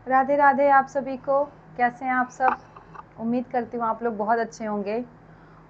राधे राधे आप सभी को। कैसे हैं आप सब? उम्मीद करती हूँ आप लोग बहुत अच्छे होंगे।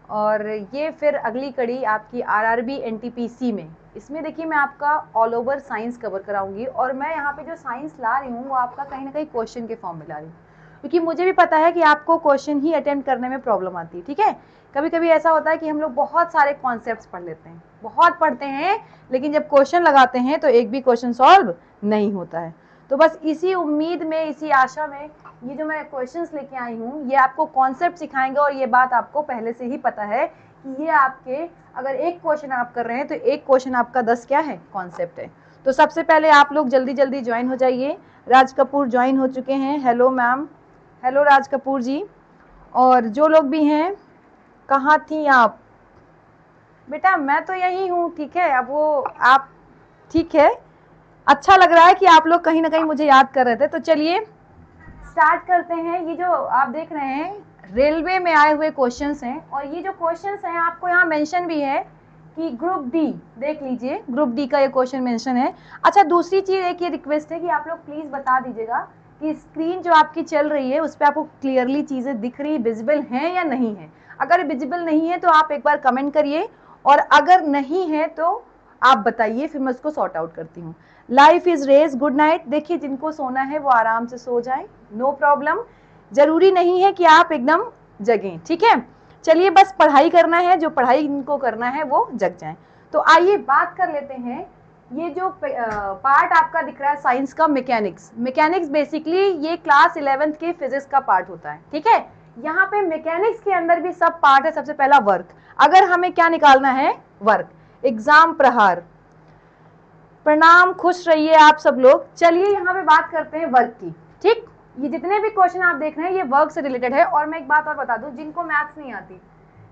और ये फिर अगली कड़ी आपकी आरआरबी एनटीपीसी में। इसमें देखिए मैं आपका ऑल ओवर साइंस कवर कराऊंगी और मैं यहाँ पे जो साइंस ला रही हूँ वो आपका कहीं ना कहीं क्वेश्चन के फॉर्म में ला रही हूँ, क्योंकि मुझे भी पता है कि आपको क्वेश्चन ही अटेम्प्ट करने में प्रॉब्लम आती है। ठीक है, कभी कभी ऐसा होता है कि हम लोग बहुत सारे कॉन्सेप्ट्स पढ़ लेते हैं, बहुत पढ़ते हैं, लेकिन जब क्वेश्चन लगाते हैं तो एक भी क्वेश्चन सॉल्व नहीं होता है। तो बस इसी उम्मीद में, इसी आशा में ये जो मैं क्वेश्चंस लेके आई हूँ ये आपको कॉन्सेप्ट सिखाएंगे। और ये बात आपको पहले से ही पता है कि ये आपके, अगर एक क्वेश्चन आप कर रहे हैं तो एक क्वेश्चन आपका 10 क्या है, कॉन्सेप्ट है। तो सबसे पहले आप लोग जल्दी जल्दी ज्वाइन हो जाइए। राज कपूर ज्वाइन हो चुके हैं, hello ma'am, hello Raj Kapoor जी। और जो लोग भी हैं, कहाँ थी आप? बेटा मैं तो यही हूँ, ठीक है। अब वो आप, ठीक है, अच्छा लग रहा है कि आप लोग कहीं ना कहीं मुझे याद कर रहे थे। तो चलिए स्टार्ट करते हैं। ये जो आप देख रहे हैं रेलवे में आए हुए क्वेश्चंस हैं, और ये जो क्वेश्चंस हैं आपको यहाँ मेंशन भी है कि ग्रुप डी, देख लीजिए ग्रुप डी का ये क्वेश्चन मेंशन है। अच्छा, दूसरी चीज एक ये रिक्वेस्ट है कि आप लोग प्लीज बता दीजिएगा कि स्क्रीन जो आपकी चल रही है उस पर आपको क्लियरली चीजें दिख रही, विजिबल हैं या नहीं है। अगर विजिबल नहीं है तो आप एक बार कमेंट करिए, और अगर नहीं है तो आप बताइए, फिर मैं उसको सॉर्ट आउट करती हूँ। Life is race, good night. देखिए जिनको सोना है वो आराम से सो जाए, नो प्रॉब्लम। जरूरी नहीं है कि आप एकदम जगें, ठीक है। चलिए बस पढ़ाई करना है, जो पढ़ाई इनको करना है वो जग जाएं। तो आइए बात कर लेते हैं। ये जो पार्ट आपका दिख रहा है साइंस का, मैकेनिक्स। मैकेनिक्स बेसिकली ये क्लास 11th के फिजिक्स का पार्ट होता है, ठीक है। यहाँ पे मैकेनिक्स के अंदर भी सब पार्ट है। सबसे पहला वर्क, अगर हमें क्या निकालना है, वर्क। एग्जाम प्रहार, प्रणाम, खुश रहिए आप सब लोग। चलिए यहाँ पे बात करते हैं वर्क की, ठीक। ये जितने भी क्वेश्चन आप देख रहे हैं ये वर्क से रिलेटेड है। और मैं एक बात और बता दूं, जिनको मैथ्स नहीं आती,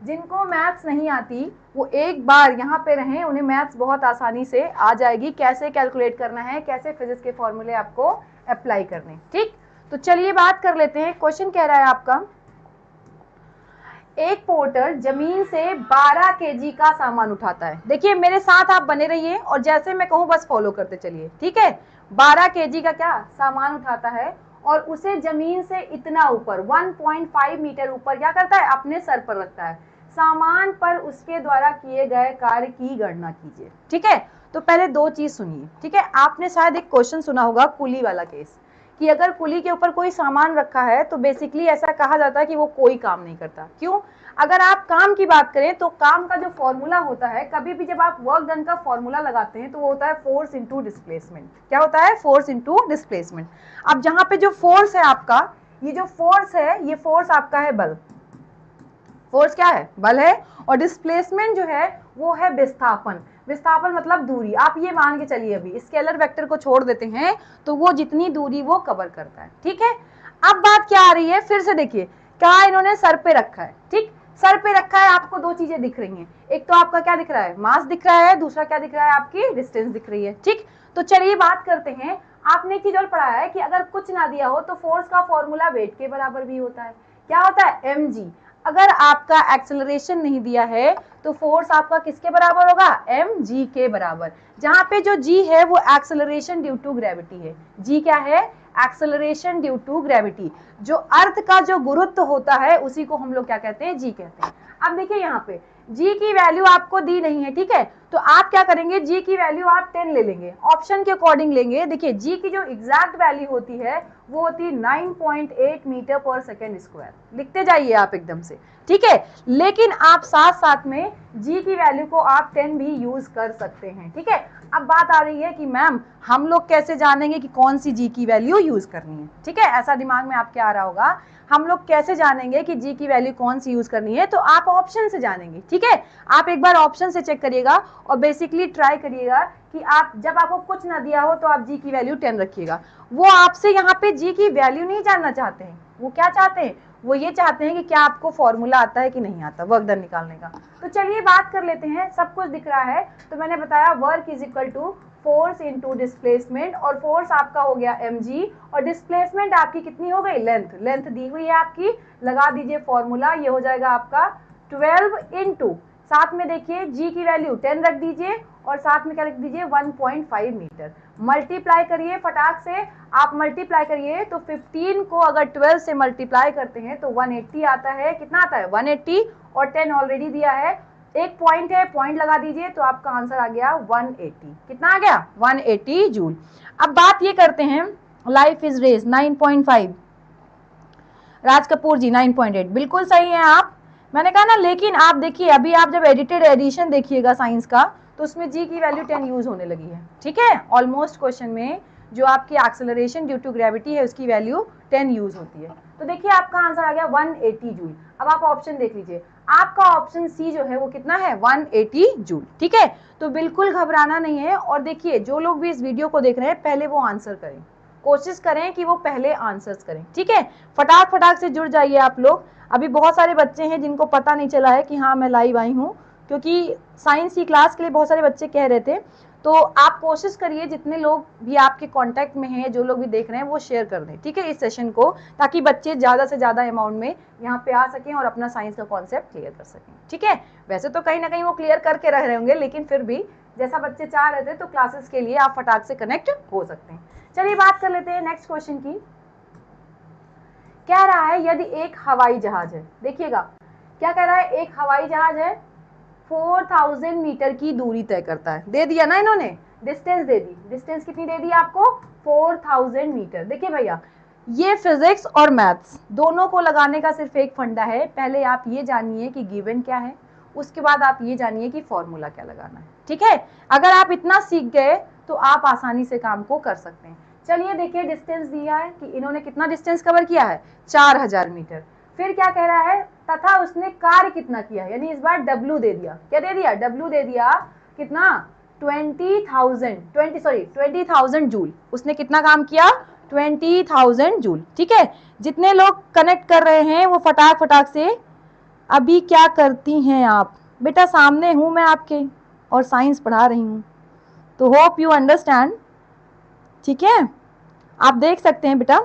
जिनको मैथ्स नहीं आती वो एक बार यहाँ पे रहें, उन्हें मैथ्स बहुत आसानी से आ जाएगी, कैसे कैलकुलेट करना है, कैसे फिजिक्स के फॉर्मूले आपको अप्लाई करने, ठीक। तो चलिए बात कर लेते हैं। क्वेश्चन कह रहा है आपका, एक पोर्टर जमीन से 12 केजी का सामान उठाता है। देखिए मेरे साथ आप बने रहिए और जैसे मैं कहूं बस फॉलो करते चलिए, ठीक है। 12 केजी का क्या सामान उठाता है और उसे जमीन से इतना ऊपर 1.5 मीटर ऊपर क्या करता है, अपने सर पर रखता है। सामान पर उसके द्वारा किए गए कार्य की गणना कीजिए, ठीक है। तो पहले दो चीज सुनिए, ठीक है। आपने शायद एक क्वेश्चन सुना होगा कुली वाला केस, कि अगर कुली के ऊपर कोई सामान रखा है तो बेसिकली ऐसा कहा जाता है कि वो कोई काम नहीं करता। क्यों? अगर आप काम की बात करें तो काम का जो फॉर्मूला होता है, कभी भी जब आप वर्क डन का फॉर्मूला लगाते हैं तो वो होता है फोर्स इनटू डिस्प्लेसमेंट। क्या होता है? Force into displacement. अब जहां पे जो फोर्स है आपका, ये जो फोर्स है, ये फोर्स आपका है बल। फोर्स क्या है? बल है। और डिस्प्लेसमेंट जो है वो है विस्थापन। विस्थापन मतलब दूरी। आप ये मान के चलिए, अभी स्केलर वेक्टर को छोड़ देते हैं तो वो जितनी दूरी वो कवर करता है, ठीक है। अब बात क्या आ रही है, फिर से देखिए, क्या इन्होंने सर पे रखा है, ठीक। सर पे रखा है, आपको दो चीजें दिख रही हैं। एक तो आपका क्या दिख रहा है, मास दिख रहा है, दूसरा क्या दिख रहा है, आपकी डिस्टेंस दिख रही है, ठीक। तो चलिए बात करते हैं। आपने एक चीज और पढ़ा है कि अगर कुछ ना दिया हो तो फोर्स का फॉर्मूला वेट के बराबर भी होता है। क्या होता है? mg। अगर आपका एक्सेलरेशन नहीं दिया है तो फोर्स आपका किसके बराबर होगा? mg के बराबर। जहां पे जो g है वो एक्सेलरेशन ड्यू टू ग्रेविटी है। g क्या है? Acceleration due to gravity. जो अर्थ का जो गुरुत्व होता है उसी को हम लोग क्या कहते हैं? g कहते हैं। अब देखिए यहाँ पे g की वैल्यू आपको दी नहीं है, ठीक है। तो आप क्या करेंगे, g की वैल्यू आप 10 ले लेंगे, ऑप्शन के अकॉर्डिंग लेंगे। देखिए g की जो एग्जैक्ट वैल्यू होती है वो होती है 9.8 मीटर पर सेकेंड स्क्वायर। लिखते जाइए आप एकदम से, ठीक है। लेकिन आप साथ साथ में g की वैल्यू को आप 10 भी यूज कर सकते हैं, ठीक है। अब बात आ रही है कि मैम हम लोग कैसे जानेंगे कि कौन सी g की वैल्यू यूज करनी है, ठीक है। ऐसा दिमाग में आपके आ रहा होगा, हम लोग कैसे जानेंगे कि g की वैल्यू कौन सी यूज करनी है? तो आप ऑप्शन से जानेंगे, ठीक है। आप एक बार ऑप्शन से चेक करिएगा और बेसिकली ट्राई करिएगा कि आप जब आपको कुछ ना दिया हो तो आप g की वैल्यू 10 रखिएगा। वो आपसे यहाँ पे g की वैल्यू नहीं जानना चाहते हैं, वो क्या चाहते हैं? वो ये चाहते हैं कि क्या आपको फॉर्मूला आता है कि नहीं आता वर्क डन निकालने का। तो चलिए बात कर लेते हैं। सब कुछ दिख रहा है, तो मैंने बताया work is equal to force into displacement, और फोर्स आपका हो गया mg, और डिस्प्लेसमेंट आपकी कितनी हो गई? लेंथ। लेंथ दी हुई है आपकी, लगा दीजिए फॉर्मूला, ये हो जाएगा आपका 12 इंटू, साथ में देखिए जी की वैल्यू 10 रख दीजिए और साथ में क्या रख दीजिए 1.5 मीटर। मल्टीप्लाई करिए फटाक से, आप मल्टीप्लाई करिए तो 15 को अगर 12 से मल्टीप्लाई करते हैं तो 180 आता है। कितना आता है 180, और 10 ऑलरेडी दिया है, एक पॉइंट है, पॉइंट लगा दीजिए तो आपका आंसर आ गया 180। कितना आ गया 180 जूल। अब बात ये करते हैं life is race 9.5, Raj Kapoor जी 9.8 बिल्कुल सही है आप। मैंने कहा ना, लेकिन आप देखिए अभी आप जब एडिटेड एडिशन देखिएगा साइंस का तो उसमें जी की वैल्यू 10 यूज होने लगी है। ठीक है, ऑलमोस्ट क्वेश्चन में जो आपकी एक्सेलरेशन ड्यू टू ग्रेविटी है उसकी वैल्यू 10 यूज होती है। तो देखिए आपका आंसर आ गया 180 जूल। अब आप ऑप्शन देख लीजिए, आपका ऑप्शन सी जो है वो कितना है 180 जूल। ठीक है, तो बिल्कुल घबराना नहीं है। और देखिए जो लोग भी इस वीडियो को देख रहे हैं पहले वो आंसर करें, कोशिश करें कि वो पहले आंसर्स करें। ठीक है, फटाक फटाक से जुड़ जाइए आप लोग। अभी बहुत सारे बच्चे हैं जिनको पता नहीं चला है कि हाँ मैं लाइव आई हूँ, क्योंकि साइंस की क्लास के लिए बहुत सारे बच्चे कह रहे थे। तो आप कोशिश करिए जितने लोग भी आपके कांटेक्ट में हैं, जो लोग भी देख रहे हैं वो शेयर कर दें। ठीक है, इस सेशन को, ताकि बच्चे ज़्यादा से ज़्यादा अमाउंट में यहाँ पे आ सकें और अपना साइंस का कॉन्सेप्ट क्लियर कर सकें। ठीक है, वैसे तो कहीं ना कहीं वो क्लियर करके रह रहे होंगे, लेकिन फिर भी जैसा बच्चे चाह रहे थे तो क्लासेस के लिए आप फटाक से कनेक्ट हो सकते हैं। चलिए बात कर लेते हैं नेक्स्ट क्वेश्चन की। कह रहा है यदि एक हवाई जहाज है, देखिएगा क्या कह रहा है, एक हवाई जहाज है 4000 मीटर की दूरी तय करता है। दे दिया ना इन्होंने, डिस्टेंस दे दी। डिस्टेंस कितनी दे दी आपको 4000 मीटर। देखिए भैया, ये फिजिक्स और मैथ्स दोनों को लगाने का सिर्फ एक फंडा है। पहले आप ये जानिए कि गिवन क्या है, उसके बाद आप ये जानिए कि फॉर्मूला क्या लगाना है। ठीक है, अगर आप इतना सीख गए तो आप आसानी से काम को कर सकते हैं। चलिए देखिए, डिस्टेंस दिया है कि इन्होंने कितना डिस्टेंस कवर किया है 4000 मीटर। फिर क्या कह रहा है, तथा उसने कार्य कितना किया है, यानी इस बार W दे दिया। क्या दे दिया, W दे दिया। कितना 20,000 जूल। उसने कितना काम किया 20,000 जूल। ठीक है, जितने लोग कनेक्ट कर रहे हैं वो फटाक फटाक से। अभी क्या करती हैं आप बेटा, सामने हूं मैं आपके और साइंस पढ़ा रही हूं, तो होप यू अंडरस्टैंड। ठीक है, आप देख सकते हैं बेटा।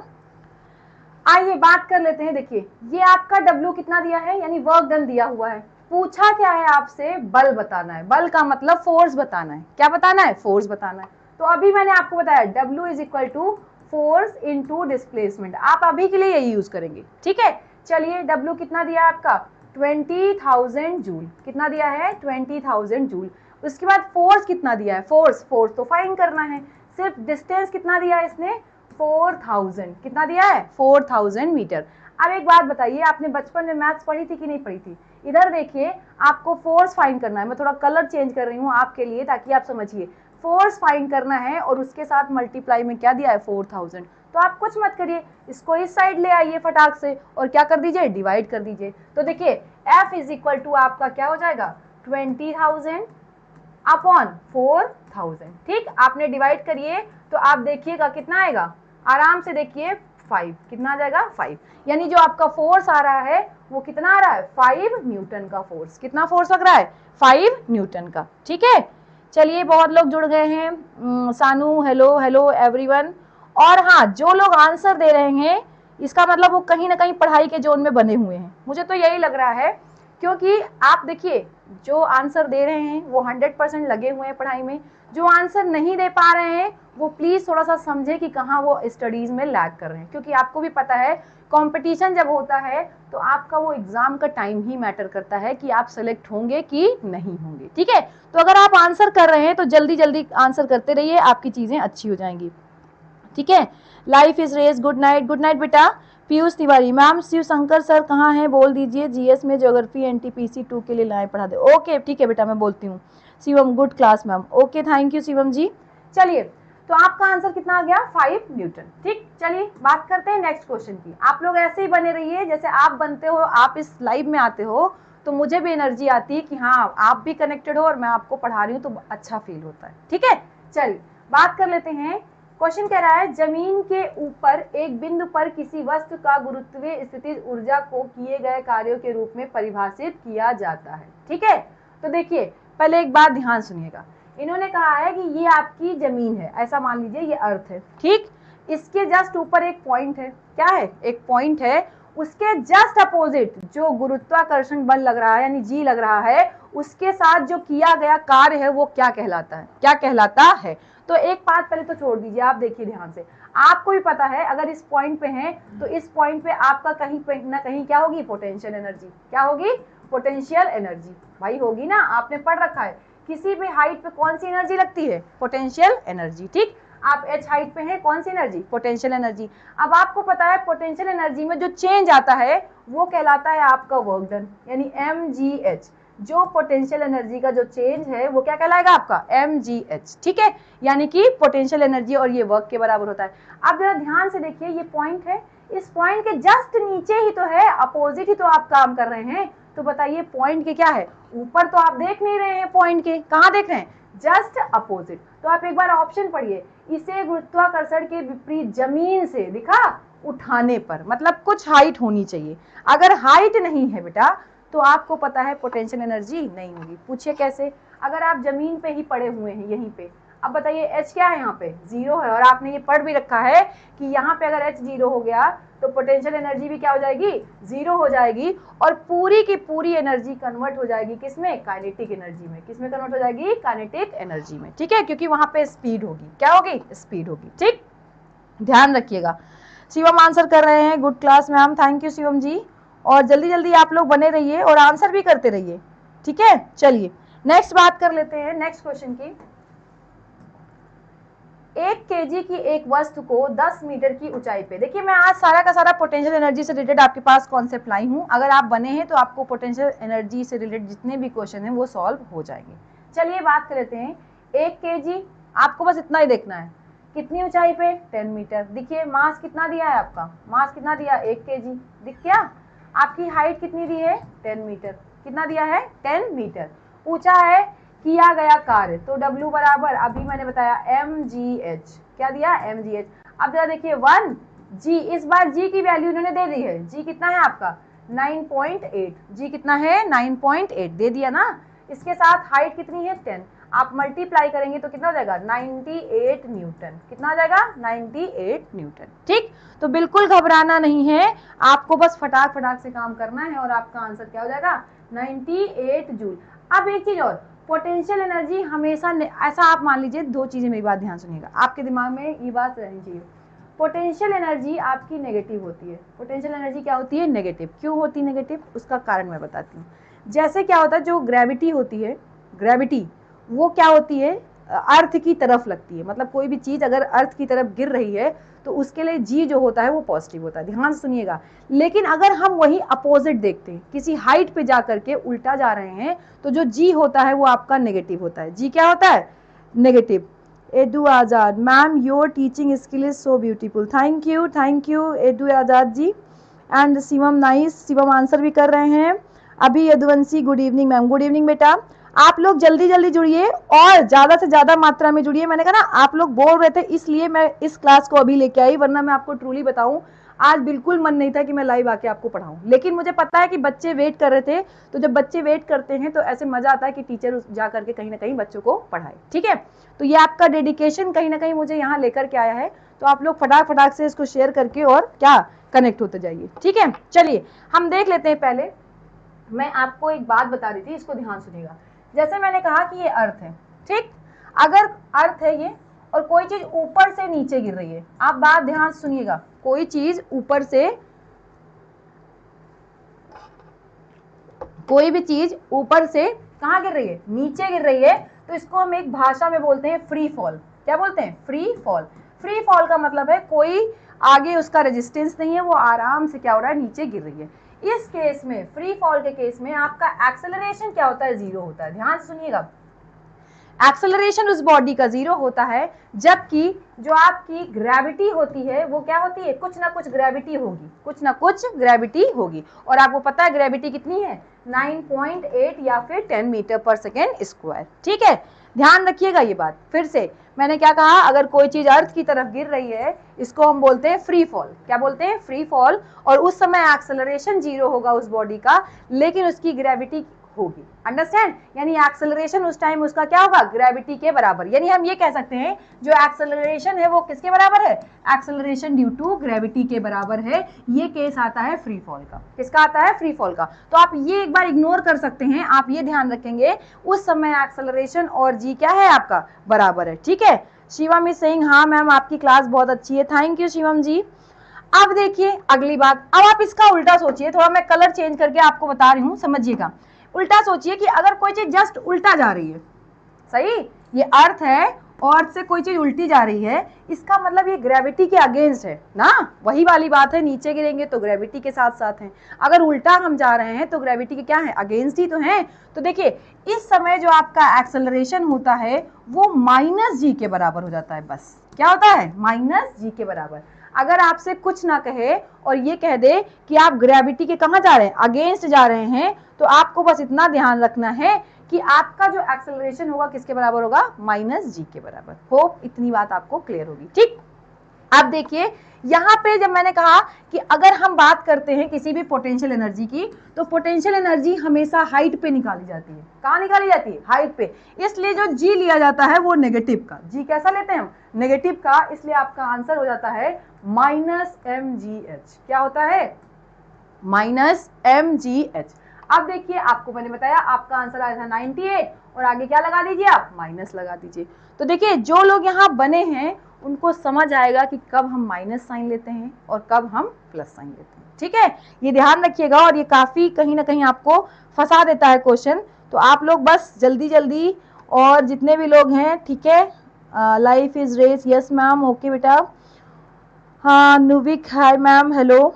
आइए बात कर लेते हैं। देखिए ये आपका W कितना दिया है, यानी वर्क डन दिया हुआ है। पूछा क्या है आपसे, बल बताना है। बल का मतलब फोर्स बताना है। क्या बताना है, फोर्स बताना है। तो अभी मैंने आपको बताया W is equal to force into displacement. आप अभी के लिए यही यूज करेंगे। ठीक है, चलिए W कितना दिया है आपका 20,000 जूल। कितना दिया है 20,000 जूल। उसके बाद फोर्स कितना दिया है, फोर्स तो फाइंड करना है। सिर्फ डिस्टेंस कितना दिया है इसने 4000। कितना दिया है 4000 मीटर। अब एक बात बताइए, आपने बचपन में मैथ्स पढ़ी थी कि नहीं पढ़ी थी। इधर देखिए, आपको फोर्स फाइंड करना है। मैं थोड़ा कलर चेंज कर रही हूँ आपके लिए ताकि आप समझिए। फोर्स फाइंड करना है और उसके साथ मल्टीप्लाई में क्या दिया है 4000। तो आप कुछ मत करिए, इसको इस साइड ले आइए फटाक से और क्या कर दीजिए, डिवाइड कर दीजिए। तो देखिए F इज इक्वल टू आपका क्या हो जाएगा 20,000 अपॉन 4000। ठीक, आपने डिवाइड करिए तो आप देखिएगा कितना आएगा, आराम से देखिए 5। कितना आ जाएगा 5। यानी जो आपका फोर्स आ रहा है वो कितना आ रहा है 5 न्यूटन का फोर्स। कितना फोर्स लग रहा है 5 न्यूटन का। ठीक है, चलिए बहुत लोग जुड़ गए हैं। सानू हेलो हेलो एवरीवन। और हाँ, जो लोग आंसर दे रहे हैं इसका मतलब वो कहीं ना कहीं पढ़ाई के जोन में बने हुए हैं, मुझे तो यही लग रहा है। क्योंकि आप देखिए जो आंसर दे रहे हैं वो 100% लगे हुए हैं पढ़ाई में। जो आंसर नहीं दे पा रहे हैं वो प्लीज थोड़ा सा समझे कि कहाँ वो स्टडीज में लैग कर रहे हैं। क्योंकि आपको भी पता है कंपटीशन जब होता है तो आपका वो एग्जाम का टाइम ही मैटर करता है कि आप सेलेक्ट होंगे कि नहीं होंगे। ठीक है, तो अगर आप आंसर कर रहे हैं तो जल्दी जल्दी आंसर करते रहिए, आपकी चीजें अच्छी हो जाएंगी। ठीक है, life is race. Good night बेटा। पीयूष तिवारी मैम, शिव शंकर सर कहाँ हैं, बोल दीजिए जीएस में ज्योग्राफी एनटीपीसी 2 के लिए लाए पढ़ा दे। ओके ठीक है बेटा, मैं बोलती हूँ। Shivam good class ma'am. Okay thank you Shivam ji. चलिए, तो आपका आंसर कितना आ गया 5 न्यूटन। ठीक, चलिए बात करते हैं नेक्स्ट क्वेश्चन की। आप लोग ऐसे ही बने रहिए जैसे आप बनते हो, आप इस लाइव में आते हो तो मुझे भी एनर्जी आती है कि हाँ आप भी कनेक्टेड हो और मैं आपको पढ़ा रही हूँ तो अच्छा फील होता है। ठीक है, चलिए बात कर लेते हैं। क्वेश्चन कह रहा है जमीन के ऊपर एक बिंदु पर किसी वस्तु का गुरुत्वीय स्थितिज ऊर्जा को किए गए कार्यों के रूप में परिभाषित किया जाता है। ठीक है, तो देखिए पहले एक बात ध्यान सुनिएगा। इन्होंने कहा है कि ये आपकी जमीन है, ऐसा मान लीजिए ये अर्थ है। ठीक, इसके जस्ट ऊपर एक पॉइंट है। क्या है, एक पॉइंट है। उसके जस्ट अपोजिट जो गुरुत्वाकर्षण बल लग रहा है यानी जी लग रहा है, उसके साथ जो किया गया कार्य है वो क्या कहलाता है, क्या कहलाता है। तो एक बात पहले तो छोड़ दीजिए, आप देखिए ध्यान से, आपको भी पता है अगर इस पॉइंट पे हैं तो इस पॉइंट पे आपका कहीं पे ना कहीं क्या होगी, पोटेंशियल एनर्जी। क्या होगी, पोटेंशियल एनर्जी भाई होगी ना, आपने पढ़ रखा है किसी भी हाइट पे कौन सी एनर्जी लगती है, पोटेंशियल एनर्जी। ठीक, आप h हाइट पे हैं, कौन सी एनर्जी, पोटेंशियल एनर्जी। अब आपको पता है पोटेंशियल एनर्जी में जो चेंज आता है वो कहलाता है आपका वर्क डन, यानी mgh। जो पोटेंशियल एनर्जी का जो चेंज है वो क्या कहलाएगा आपका, mgh। ठीक है, यानी कि पोटेंशियल एनर्जी और ये वर्क के बराबर होता है। अब जरा ध्यान से देखिए, ये पॉइंट है, इस पॉइंट के जस्ट नीचे ही तो है, अपोजिट ही तो आप काम कर रहे हैं। तो बताइए पॉइंट के क्या है, ऊपर तो आप देख नहीं रहे हैं, पॉइंट के कहाँ देख रहे हैं, जस्ट अपोजिट। तो आप एक बार ऑप्शन पढ़िए, इसे गुरुत्वाकर्षण के विपरीत जमीन से दिखा उठाने पर, मतलब कुछ हाइट होनी चाहिए। अगर हाइट नहीं है बेटा तो आपको पता है पोटेंशियल एनर्जी नहीं होगी। पूछिए कैसे, अगर आप जमीन पे ही पड़े हुए हैं यहीं पे, अब बताइए h क्या है, यहाँ पे 0 है, और आपने ये पढ़ भी रखा है कि यहाँ पे अगर h 0 हो गया तो पोटेंशियल एनर्जी भी क्या हो जाएगी, 0 हो जाएगी, और पूरी की पूरी एनर्जी कन्वर्ट हो जाएगी किसमें, काइनेटिक एनर्जी में। किसमें कन्वर्ट हो जाएगी, काइनेटिक एनर्जी में। ठीक है, क्योंकि वहां पे स्पीड होगी, क्या होगी, स्पीड होगी। ठीक, ध्यान रखिएगा। शिवम आंसर कर रहे हैं, good class ma'am, thank you Shivam ji. और जल्दी जल्दी आप लोग बने रहिए और आंसर भी करते रहिए। ठीक है, चलिए नेक्स्ट बात कर लेते हैं, नेक्स्ट क्वेश्चन की। 1 kg की एक वस्तु को 10 मीटर की ऊंचाई पे, देखिए मैं आज सारा का सारा पोटेंशियल एनर्जी से रिलेटेड आपके पास कॉन्सेप्ट लाई हूं। अगर आप बने हैं तो आपको पोटेंशियल एनर्जी से रिलेटेड जितने भी क्वेश्चन हैं वो सॉल्व हो जाएंगे। चलिए बात कर लेते हैं, 1 kg, आपको बस इतना ही देखना है, कितनी ऊंचाई पे, 10 मीटर। देखिए मास कितना दिया है आपका, मास कितना दिया, 1 kg, दिख गया। आपकी हाइट कितनी दी है, 10 मीटर, कितना दिया है, 10 मीटर। पूछा है किया गया कार्य, तो W बराबर अभी मैंने बताया mgh, क्या दिया, mgh। अब जरा देखिए 1 g, इस बार g की वैल्यू इन्होंने दे दी है, g कितना है आपका 9.8, g कितना है 9.8 दे दिया ना। इसके साथ हाइट कितनी है 10, आप मल्टीप्लाई करेंगे तो कितना हो जाएगा 98 न्यूटन, कितना आ जाएगा 98 न्यूटन। ठीक, तो बिल्कुल घबराना नहीं है, आपको बस फटाक फटाक से काम करना है और आपका आंसर क्या हो जाएगा 98 जूल। अब एक चीज और, पोटेंशियल एनर्जी हमेशा ऐसा आप मान लीजिए, दो चीजें मेरी बात ध्यान सुनिएगा, आपके दिमाग में ये बात रहनी चाहिए, पोटेंशियल एनर्जी आपकी नेगेटिव होती है। पोटेंशियल एनर्जी क्या होती है, नेगेटिव। क्यों होती है नेगेटिव, उसका कारण मैं बताती हूँ। जैसे क्या होता है, जो ग्रेविटी होती है, ग्रेविटी वो क्या होती है, अर्थ की तरफ लगती है। मतलब कोई भी चीज अगर अर्थ की तरफ गिर रही है तो उसके लिए जी जो होता है वो पॉजिटिव होता है, ध्यान से सुनिएगा। लेकिन अगर हम वही अपोजिट देखते हैं, किसी हाइट पे जा करके उल्टा जा रहे हैं, तो जो जी होता है वो आपका नेगेटिव होता है। जी क्या होता है, negative. Edu Azad ma'am, your teaching skill is so beautiful, thank you Edu Azad ji. And Shivam nice, Shivam answer भी कर रहे हैं। Abhi Yaduvanshi, good evening ma'am, good evening बेटा। आप लोग जल्दी जल्दी जुड़िए और ज्यादा से ज्यादा मात्रा में जुड़िए। मैंने कहा ना आप लोग बोल रहे थे इसलिए मैं इस क्लास को अभी लेके आई, वरना मैं आपको ट्रूली बताऊं आज बिल्कुल मन नहीं था कि मैं लाइव आके आपको पढ़ाऊं। लेकिन मुझे पता है कि बच्चे वेट कर रहे थे, तो जब बच्चे वेट करते हैं तो ऐसे मजा आता है कि टीचर जा करके कहीं ना कहीं बच्चों को पढ़ाए। ठीक है, तो ये आपका डेडिकेशन कहीं ना कहीं मुझे यहाँ लेकर के आया है, तो आप लोग फटाक फटाक से इसको शेयर करके और क्या कनेक्ट होते जाइए। ठीक है, चलिए हम देख लेते हैं। पहले मैं आपको एक बात बता रही थी, इसको ध्यान सुनिएगा। जैसे मैंने कहा कि ये अर्थ है, ठीक, अगर अर्थ है ये और कोई चीज ऊपर से नीचे गिर रही है, आप बात ध्यान सुनिएगा, कोई चीज ऊपर से, कोई भी चीज ऊपर से कहाँ गिर रही है, नीचे गिर रही है, तो इसको हम एक भाषा में बोलते हैं फ्री फॉल। क्या बोलते हैं, फ्री फॉल। फ्री फॉल का मतलब है कोई आगे उसका रेजिस्टेंस नहीं है, वो आराम से क्या हो रहा है, नीचे गिर रही है। इस केस में, फ्री फॉल के केस में आपका एक्सेलरेशन क्या होता है, 0 होता है। ध्यान सुनिएगा, एक्सेलरेशन उस बॉडी का 0 होता है, जबकि जो आपकी ग्रेविटी होती है वो क्या होती है, कुछ ना कुछ ग्रेविटी होगी, कुछ ना कुछ ग्रेविटी होगी। और आपको पता है ग्रेविटी कितनी है, 9.8 या फिर 10 मीटर पर सेकेंड स्क्वायर। ठीक है, ध्यान रखिएगा ये बात। फिर से मैंने क्या कहा, अगर कोई चीज अर्थ की तरफ गिर रही है इसको हम बोलते हैं फ्री फॉल। क्या बोलते हैं, फ्री फॉल। और उस समय एक्सेलरेशन 0 होगा उस बॉडी का, लेकिन उसकी ग्रेविटी होगी। अंडरस्टैंड? यानी एक्सेलरेशन उस टाइम उसका क्या होगा, ग्रेविटी के बराबर। यानी हम ये कह सकते हैं जो एक्सेलरेशन है वो किसके बराबर है, एक्सेलरेशन ड्यू टू ग्रेविटी के बराबर है। ये केस आता है फ्री फॉल का। किसका आता है, फ्री फॉल का। तो आप ये एक बार इग्नोर कर सकते हैं, आप ये ध्यान रखेंगे उस समय एक्सेलरेशन और जी क्या है आपका, बराबर है। ठीक है। शिवम इज सेइंग हाँ मैम आपकी क्लास बहुत अच्छी है, थैंक यू शिवम जी। अब देखिए अगली बात, अब आप इसका उल्टा सोचिए, थोड़ा मैं कलर चेंज करके आपको बता रही हूँ, समझिएगा। उल्टा सोचिए कि अगर कोई चीज जस्ट उल्टा जा रही है, सही, ये अर्थ है और से कोई चीज उल्टी जा रही है, इसका मतलब ये ग्रेविटी के अगेंस्ट है ना। वही वाली बात है, नीचे गिरेंगे तो ग्रेविटी के साथ साथ है, अगर उल्टा हम जा रहे हैं तो ग्रेविटी के क्या है, अगेंस्ट ही तो है। तो देखिए इस समय जो आपका एक्सेलरेशन होता है वो माइनस जी के बराबर हो जाता है। बस क्या होता है, माइनस जी के बराबर। अगर आपसे कुछ ना कहे और ये कह दे कि आप ग्रेविटी के कहाँ जा रहे हैं, अगेंस्ट जा रहे हैं, तो आपको बस इतना ध्यान रखना है कि आपका जो एक्सेलरेशन होगा किसके बराबर होगा, माइनस जी के बराबर। होप इतनी बात आपको क्लियर होगी। ठीक, अब देखिए यहाँ पे जब मैंने कहा कि अगर हम बात करते हैं किसी भी पोटेंशियल एनर्जी की, तो पोटेंशियल एनर्जी हमेशा हाइट पे निकाली जाती है। कहाँ निकाली जाती है, हाइट पे। इसलिए जो जी लिया जाता है वो नेगेटिव का, जी कैसा लेते हैं हम, नेगेटिव का। इसलिए आपका आंसर हो जाता है माइनस एम जी एच। क्या होता है, माइनस एम जी एच। अब देखिए आपको मैंने बताया आपका आंसर आया था 98 और आगे क्या लगा दीजिए आप, माइनस लगा दीजिए। तो देखिए जो लोग यहाँ बने हैं उनको समझ आएगा कि कब हम माइनस साइन लेते हैं और कब हम प्लस साइन लेते हैं। ठीक है, ये ध्यान रखिएगा और ये काफी कहीं ना कहीं आपको फंसा देता है क्वेश्चन। तो आप लोग बस जल्दी जल्दी, और जितने भी लोग हैं, ठीक है, life is race, yes ma'am, okay बेटा, हाँ नुविक हाय मैम, हेलो।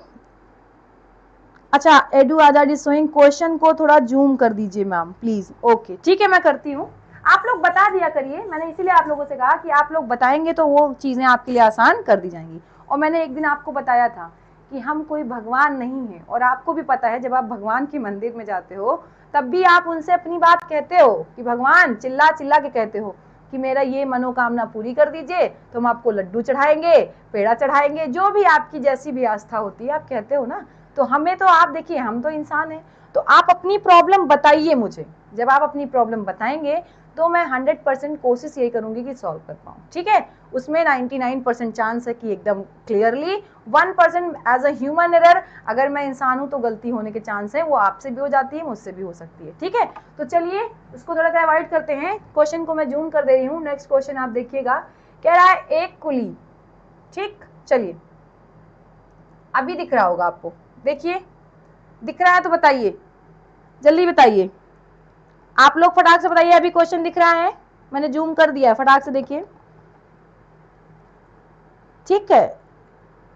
अच्छा Edu Azad is showing, question को थोड़ा जूम कर दीजिए मैम प्लीज। ओके ठीक है मैं करती हूँ, आप लोग बता दिया करिए। मैंने इसीलिए आप लोगों से कहा कि आप लोग बताएंगे तो वो चीजें आपके लिए आसान कर दी जाएंगी। और मैंने एक दिन आपको बताया था कि हम कोई भगवान नहीं है, और आपको भी पता है जब आप भगवान के मंदिर में जाते हो तब भी आप उनसे अपनी बात कहते हो कि भगवान, चिल्ला चिल्ला के कहते हो कि मेरा ये मनोकामना पूरी कर दीजिए, तो हम आपको लड्डू चढ़ाएंगे, पेड़ा चढ़ाएंगे, जो भी आपकी जैसी भी आस्था होती है आप कहते हो ना। तो हमें तो आप देखिए, हम तो इंसान हैं, तो आप अपनी प्रॉब्लम बताइए मुझे। जब आप अपनी प्रॉब्लम बताएंगे तो मैं 100% कोशिश यही करूंगी कि सॉल्व कर पाऊँ। ठीक है, उसमें 99% चांस है कि एकदम clearly, 1% as a human error, अगर मैं इंसान हूं तो गलती होने के चांस है, वो आपसे भी हो जाती है, मुझसे भी हो सकती है। ठीक है, तो चलिए उसको थोड़ा सा अवॉइड करते हैं। क्वेश्चन को मैं जूम कर दे रही हूँ। नेक्स्ट क्वेश्चन आप देखिएगा, कह रहा है एक कुली, ठीक, चलिए अभी दिख रहा होगा आपको, देखिए दिख रहा है तो बताइए, जल्दी बताइए आप लोग, फटाक से बताइए। अभी क्वेश्चन दिख रहा है, मैंने जूम कर दिया है, फटाक से देखिए। ठीक है,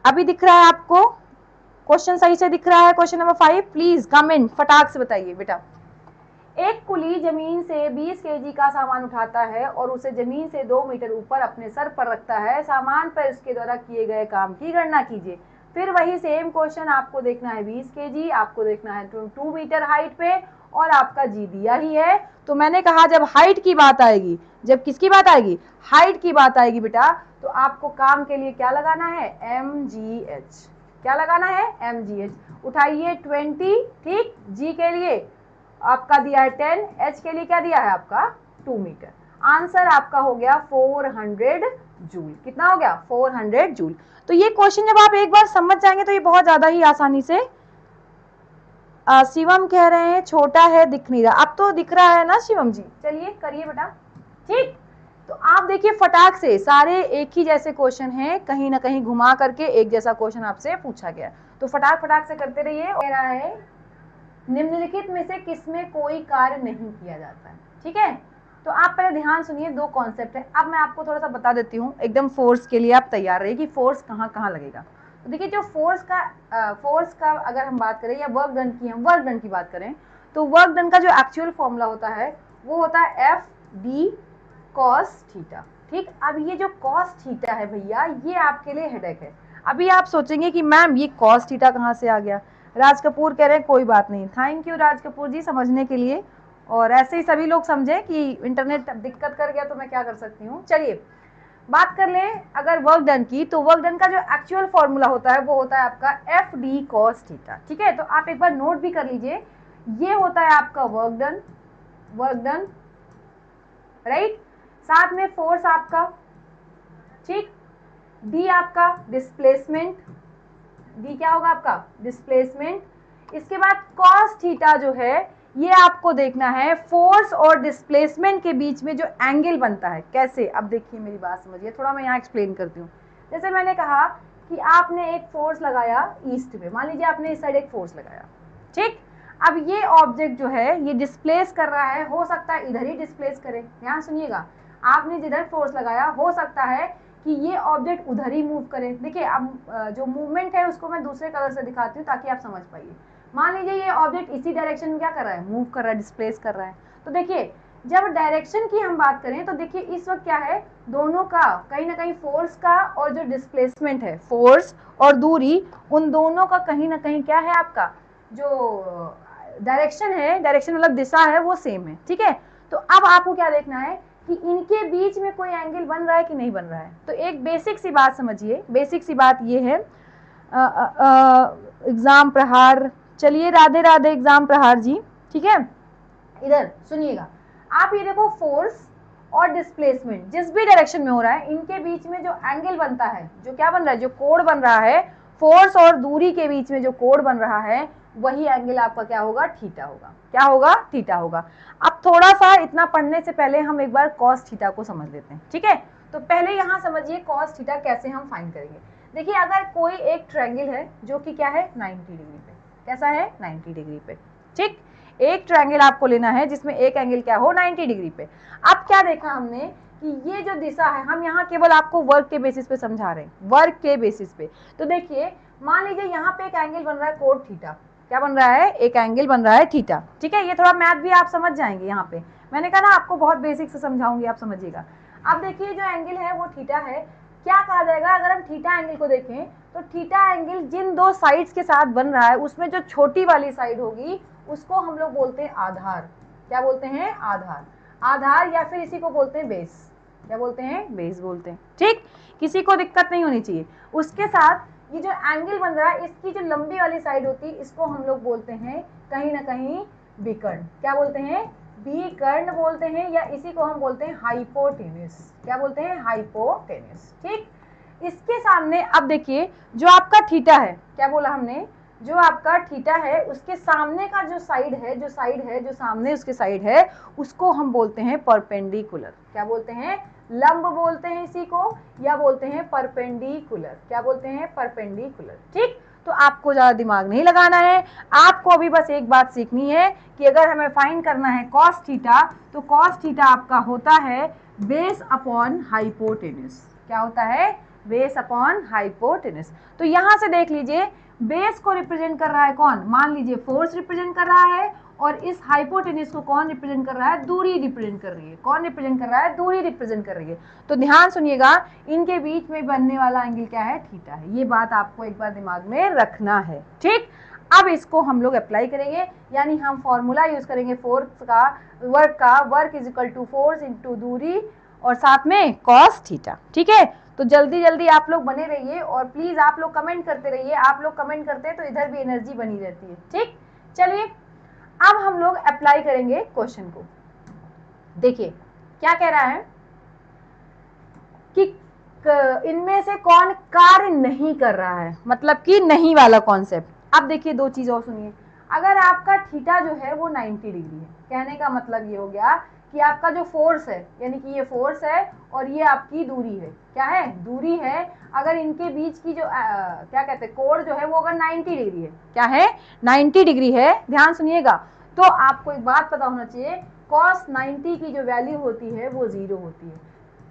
अभी दिख रहा है आपको, क्वेश्चन सही से दिख रहा है। क्वेश्चन नंबर 5, प्लीज कमेंट, फटाक से बताइए बेटा। एक कुली जमीन से 20 केजी का सामान उठाता है और उसे जमीन से 2 मीटर ऊपर अपने सर पर रखता है। सामान पर इसके द्वारा किए गए काम की गणना कीजिए। फिर वही सेम क्वेश्चन, आपको देखना है 20 केजी, आपको देखना है 2 मीटर हाइट पे, और आपका जी दिया ही है। तो मैंने कहा जब हाइट की बात आएगी, जब किसकी बात आएगी, हाइट की बात आएगी बेटा, तो आपको काम के लिए क्या लगाना है, mgh। क्या लगाना है, mgh। उठाइए 20, ठीक, g के लिए आपका दिया है 10, h के लिए क्या दिया है आपका 2 मीटर। आंसर आपका हो गया 400 जूल। कितना हो गया, 400 जूल। तो ये क्वेश्चन जब आप एक बार समझ जाएंगे तो ये बहुत ज्यादा ही आसानी से, शिवम कह रहे हैं छोटा है दिख नहीं रहा, अब तो दिख रहा है ना शिवम जी, चलिए करिए बेटा। ठीक, तो आप देखिए फटाक से, सारे एक ही जैसे क्वेश्चन हैं, कहीं ना कहीं घुमा करके एक जैसा क्वेश्चन आपसे पूछा गया, तो फटाक फटाक से करते रहिए। कह रहा है निम्नलिखित में से किसमें कोई कार्य नहीं किया जाता है। ठीक है, तो आप पहले ध्यान सुनिए, दो कॉन्सेप्ट है। अब मैं आपको थोड़ा सा बता देती हूँ, एकदम फोर्स के लिए आप तैयार रहिए कि फोर्स कहाँ कहाँ लगेगा। तो देखिए जो फोर्स का अगर हम बात करें, या वर्क डन की, हम वर्क डन की बात करें, तो वर्क डन का जो एक्चुअल फॉर्मूला होता है वो होता है एफ डी कॉस थीटा। ठीक, अब ये जो कॉस थीटा है भैया, ये आपके लिए हेडेक है। अभी आप सोचेंगे कि मैम ये कॉस थीटा कहाँ से आ गया। राज कपूर कह रहे हैं कोई बात नहीं, थैंक यू राज कपूर जी समझने के लिए, और ऐसे ही सभी लोग समझे कि इंटरनेट दिक्कत कर गया तो मैं क्या कर सकती हूँ। चलिए बात कर लें अगर वर्क डन की, तो वर्क डन का जो एक्चुअल फॉर्मूला होता है वो होता है आपका एफ डी कॉस थीटा। ठीक है, तो आप एक बार नोट भी कर लीजिए, ये होता है आपका वर्क डन, राइट। साथ में फोर्स आपका, ठीक। डी आपका डिस्प्लेसमेंट, डी क्या होगा आपका डिस्प्लेसमेंट। इसके बाद कॉस थीटा जो है ये आपको देखना है फोर्स और डिस्प्लेसमेंट के बीच में जो एंगल बनता है कैसे। अब देखिए मेरी बात समझिए, थोड़ा मैं यहाँ एक्सप्लेन करती हूँ। जैसे मैंने कहा कि आपने एक फोर्स लगाया ईस्ट में, मान लीजिए आपने इस साइड एक फोर्स लगाया, ठीक। अब ये ऑब्जेक्ट जो है ये डिस्प्लेस कर रहा है, हो सकता है इधर ही डिस्प्लेस करे। ध्यान सुनिएगा, आपने जिधर फोर्स लगाया हो सकता है कि ये ऑब्जेक्ट उधर ही मूव करे। देखिए अब जो मूवमेंट है उसको मैं दूसरे कलर से दिखाती हूँ ताकि आप समझ पाइए। मान लीजिए ये ऑब्जेक्ट इसी डायरेक्शन में क्या कर रहा है, मूव कर रहा है, डिस्प्लेस कर रहा है। तो देखिए जब डायरेक्शन की हम बात करें तो देखिए इस वक्त क्या है, दोनों का कहीं ना कहीं फोर्स का और जो डिस्प्लेसमेंट है, फोर्स और दूरी, उन दोनों का कहीं ना कहीं क्या है, आपका जो डायरेक्शन है, डायरेक्शन मतलब दिशा है, वो सेम है, ठीक है। तो अब आपको क्या देखना है कि इनके बीच में कोई एंगल बन रहा है कि नहीं बन रहा है। तो एक बेसिक सी बात समझिए, बेसिक सी बात ये है, एग्जाम प्रहार, चलिए राधे राधे एग्जाम प्रहार जी, ठीक है। इधर सुनिएगा, आप ये देखो फोर्स और डिस्प्लेसमेंट जिस भी डायरेक्शन में हो रहा है, इनके बीच में जो एंगल बनता है, जो क्या बन रहा है, जो कोण बन रहा है, फोर्स और दूरी के बीच में जो कोण बन रहा है, वही एंगल आपका क्या होगा, थीटा होगा। क्या होगा, थीटा होगा। अब थोड़ा सा इतना पढ़ने से पहले हम एक बार कॉस थीटा को समझ लेते हैं, ठीक है। तो पहले यहाँ समझिए कॉस थीटा कैसे हम फाइंड करेंगे। देखिए अगर कोई एक ट्रायंगल है जो कि क्या है 90 डिग्री पे, कैसा है 90 डिग्री पे, ठीक। एक ट्रायंगल आपको लेना है जिसमें एक एंगल क्या हो 90 डिग्री पे। अब क्या देखा हमने कि ये जो दिशा है, हम यहाँ केवल आपको वर्क के बेसिस पे समझा रहे हैं, वर्क के बेसिस पे। तो देखिए मान लीजिए यहाँ पे एक एंगल बन रहा है कोण थीटा, क्या बन रहा है, एक एंगल बन रहा है थीटा, ठीक है। ये थोड़ा मैथ भी आप समझ जाएंगे, यहाँ पे मैंने कहा ना आपको बहुत बेसिक से समझाऊंगी, आप समझिएगा। अब देखिए जो एंगल है वो थीटा है। क्या कहा जाएगा, अगर हम थीटा एंगल को देखें तो थीटा एंगल जिन दो साइड्स के साथ बन रहा है उसमें जो छोटी वाली साइड होगी उसको हम लोग बोलते हैं आधार। क्या बोलते हैं, आधार। आधार या फिर इसी को बोलते हैं बेस। क्या बोलते हैं, बेस बोलते हैं, ठीक। किसी को दिक्कत नहीं होनी चाहिए। उसके साथ ये जो एंगल बन रहा है इसकी जो लंबी वाली साइड होती है इसको हम लोग बोलते हैं कहीं ना कहीं विकर्ण। क्या बोलते हैं, विकर्ण बोलते हैं, या इसी को हम बोलते हैं हाइपोटेन्यूस। क्या बोलते हैं, हाइपोटेन्यूस, ठीक। इसके सामने अब देखिए जो आपका थीटा है, क्या बोला हमने, जो आपका थीटा है उसके सामने का जो साइड है, जो सामने उसके साइड है, उसको हम बोलते हैं परपेंडिकुलर। क्या बोलते हैं, लंब बोलते हैं इसी को, या बोलते हैं परपेंडिकुलर। क्या बोलते हैं, परपेंडिकुलर, ठीक। तो आपको ज्यादा दिमाग नहीं लगाना है, आपको अभी बस एक बात सीखनी है कि अगर हमें फाइंड करना है कॉस थीटा, तो कॉस थीटा आपका होता है बेस अपॉन हाइपोटेन्यूस। क्या होता है, बेस अपॉन हाइपोटेन्यूस। तो यहां से देख लीजिए बेस को रिप्रेजेंट कर रहा है कौन, मान लीजिए फोर्स रिप्रेजेंट कर रहा है, और इस हाइपोटेन्यूस को कौन रिप्रेजेंट कर रहा है, दूरी रिप्रेजेंट कर रही है। कौन रिप्रेजेंट कर रहा है, दूरी रिप्रेजेंट कर रही है। तो ध्यान सुनिएगा, इनके बीच में बनने वाला एंगल क्या है, थीटा है। ये बात आपको एक बार दिमाग में रखना है, ठीक। अब इसको हम लोग अप्लाई करेंगे, यानी हम फॉर्मूला यूज करेंगे फोर्स का, work is equal to force into दूरी और साथ में कॉस थीटा, ठीक है। तो जल्दी जल्दी आप लोग बने रहिए और प्लीज आप लोग कमेंट करते रहिए। आप लोग कमेंट करते हैं तो इधर भी एनर्जी बनी रहती है, ठीक। चलिए अब हम लोग अप्लाई करेंगे क्वेश्चन को। देखिए क्या कह रहा है कि इनमें से कौन कार्य नहीं कर रहा है, मतलब कि नहीं वाला कॉन्सेप्ट। अब देखिए दो चीज और सुनिए, अगर आपका थीटा जो है वो 90 डिग्री है, कहने का मतलब ये हो गया कि आपका जो फोर्स है, यानी कि ये फोर्स है और ये आपकी दूरी है, क्या है, दूरी है। अगर इनके बीच की जो क्या कहते हैं कोण जो है वो अगर 90 डिग्री है, क्या है 90 डिग्री है, ध्यान सुनिएगा। तो आपको एक बात पता होना चाहिए, cos 90 की जो वैल्यू होती है वो 0 होती है।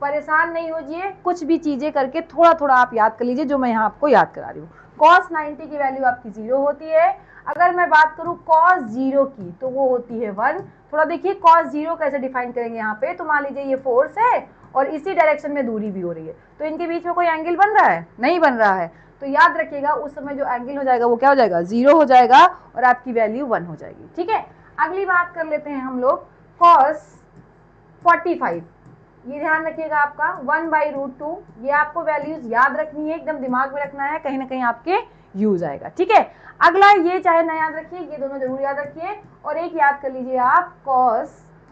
परेशान नहीं होइए, कुछ भी चीजें करके थोड़ा थोड़ा आप याद कर लीजिए जो मैं यहाँ आपको याद करा रही हूँ। cos 90 की वैल्यू आपकी 0 होती है। अगर मैं बात करूँ cos 0 की तो वो होती है 1। थोड़ा देखिए cos 0 कैसे डिफाइन करेंगे यहाँ पे। तो मान लीजिए ये फोर्स है और इसी डायरेक्शन में दूरी भी हो रही है, तो इनके बीच में कोई एंगल बन रहा है, नहीं बन रहा है। तो याद रखिएगा उस समय जो एंगल हो जाएगा वो क्या हो जाएगा, 0 हो जाएगा और आपकी वैल्यू 1 हो जाएगी, ठीक है। अगली बात कर लेते हैं हम लोग cos 45। ये ध्यान रखिएगा आपका 1/√2। ये आपको वैल्यूज याद रखनी है, एकदम दिमाग में रखना है, कहीं ना कहीं आपके यूज आएगा। ठीक है, अगला ये चाहे ना याद रखिए, ये दोनों जरूर याद रखिए। और एक याद कर लीजिए आप cos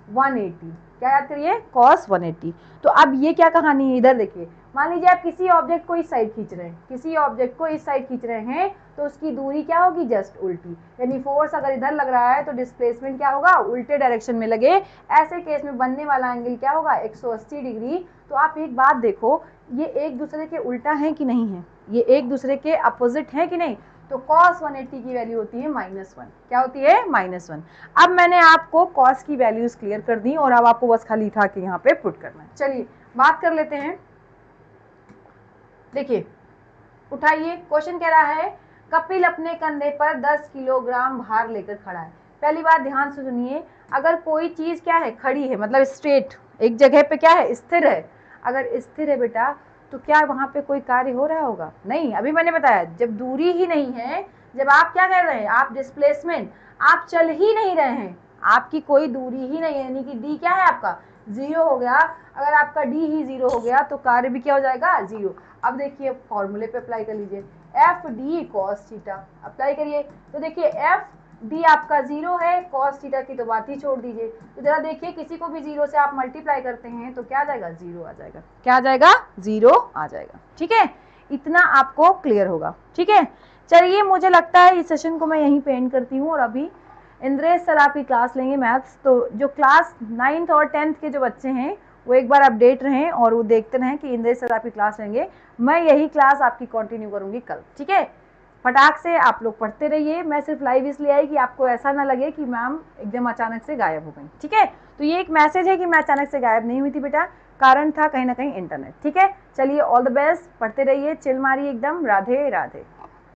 180, क्या याद करिए, cos 180। तो अब ये क्या कहानी है, इधर देखिए, मान लीजिए आप किसी ऑब्जेक्ट को इस साइड खींच रहे हैं, किसी ऑब्जेक्ट को इस साइड खींच रहे हैं, तो उसकी दूरी क्या होगी, जस्ट उल्टी, यानी फोर्स अगर इधर लग रहा है तो डिस्प्लेसमेंट क्या होगा, उल्टे डायरेक्शन में लगे। ऐसे केस में बनने वाला एंगल क्या होगा, 180 डिग्री। तो आप एक बात देखो, ये एक दूसरे के उल्टा है कि नहीं है, ये एक दूसरे के अपोजिट है कि नहीं। तो cos 180 की वैल्यू होती है -1, क्या होती है, -1। अब मैंने आपको cos की वैल्यूज क्लियर कर दी और अब आपको बस खाली था कि यहाँ पे पुट करना है। चलिए बात कर लेते हैं। देखिए उठाइए, क्वेश्चन कह रहा है कपिल अपने कंधे पर 10 किलोग्राम भार लेकर खड़ा है। पहली बात ध्यान से सुनिए, अगर कोई चीज क्या है, खड़ी है, मतलब स्ट्रेट एक जगह पे क्या है, स्थिर है। अगर स्थिर है बेटा तो क्या वहां पे कोई कार्य हो रहा होगा, नहीं। अभी मैंने बताया जब दूरी ही नहीं है, जब आप क्या कर रहे हैं, आप डिस्प्लेसमेंट, आप चल ही नहीं रहे हैं, आपकी कोई दूरी ही नहीं है, यानी कि डी क्या है आपका, 0 हो गया। अगर आपका डी ही 0 हो गया तो कार्य भी क्या हो जाएगा, 0। अब देखिए फॉर्मूले पे अप्लाई कर लीजिए, F D cos theta apply करिए। तो देखिए एफ डी आपका 0 है, कॉस थीटा की तो बात ही छोड़ दीजिए। तो जरा देखिए किसी को भी 0 से आप मल्टीप्लाई करते हैं तो क्या आ जाएगा, 0 आ जाएगा। क्या आ जाएगा, 0 आ जाएगा। ठीक है, इतना आपको क्लियर होगा। ठीक है, चलिए मुझे लगता है इस सेशन को मैं यहीं पे एंड करती हूँ और अभी इंद्रेश सर आपकी क्लास लेंगे मैथ्स। तो जो क्लास 9th और 10th के जो बच्चे हैं वो एक बार अपडेट रहें और वो देखते रहें कि इंद्रेश सर आपकी क्लास लेंगे। मैं यही क्लास आपकी कंटिन्यू करूंगी कल। ठीक है, फटाक से आप लोग पढ़ते रहिए। मैं सिर्फ लाइव इसलिए आई कि आपको ऐसा ना लगे कि मैम एकदम अचानक से गायब हो गई। ठीक है, तो ये एक मैसेज है कि मैं अचानक से गायब नहीं हुई थी बेटा, कारण था कहीं ना कहीं इंटरनेट। ठीक है, चलिए ऑल द बेस्ट, पढ़ते रहिए, चिल मारिए एकदम। राधे राधे।